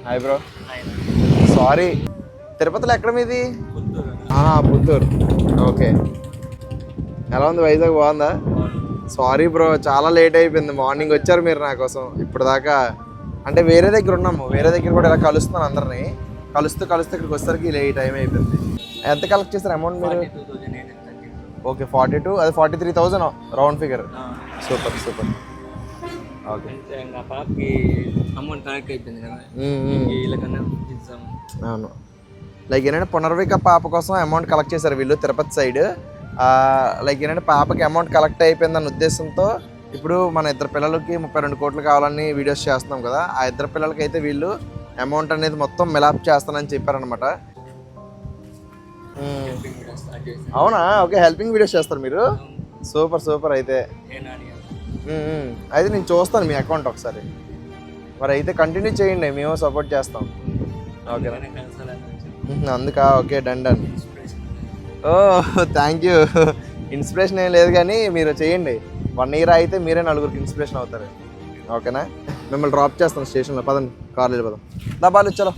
Hi bro. Sorry, తిరుపతిలో ఎక్కడ మీది? పుత్తూరు. ఓకే. ఎలా ఉంది వైజాగ్, బాగుందా? సారీ బ్రో, చాలా లేట్ అయిపోయింది. మార్నింగ్ వచ్చారు మీరు నా కోసం, ఇప్పుడు దాకా అంటే వేరే దగ్గర ఉన్నాము. వేరే దగ్గర కూడా ఇలా కలుస్తున్నాను అందరినీ. కలుస్తూ ఇక్కడికి వచ్చేసరికి లేట్ టైం అయిపోయింది. ఎంత కలెక్ట్ చేస్తారు అమౌంట్ మీరు? ఓకే, 42, అది 43,000 round figure. Super. Okay. Amount connect అయిపోయింది కదా. అవును, లైక్ ఏంటంటే పునర్విక పాప కోసం అమౌంట్ కలెక్ట్ చేశారు వీళ్ళు తిరుపతి సైడ్. లైక్ ఏంటంటే పాపకి అమౌంట్ కలెక్ట్ అయిపోయిందన్న ఉద్దేశంతో ఇప్పుడు మన ఇద్దరు పిల్లలకి 32 కోట్లు కావాలని వీడియోస్ చేస్తున్నాం కదా. ఆ ఇద్దరు పిల్లలకి అయితే వీళ్ళు అమౌంట్ అనేది మొత్తం మిలాప్ చేస్తానని చెప్పారనమాట. అవునా? ఓకే, హెల్పింగ్ వీడియోస్ చేస్తారు మీరు. సూపర్ అయితే. అయితే నేను చూస్తాను మీ అకౌంట్ ఒకసారి. మరి అయితే కంటిన్యూ చేయండి, మేము సపోర్ట్ చేస్తాం. ఓకేనా? అందుకా? Okay, done. Oh thank you. Inspiration ఏం లేదు కానీ మీరు చేయండి. 1 year అయితే మీరే 4గురికి ఇన్స్పిరేషన్ అవుతారు. ఓకేనా? మిమ్మల్ని డ్రాప్ చేస్తాను స్టేషన్లో. పదండి, కార్లో వెళ్ళిపోదాం. బాలు చలో.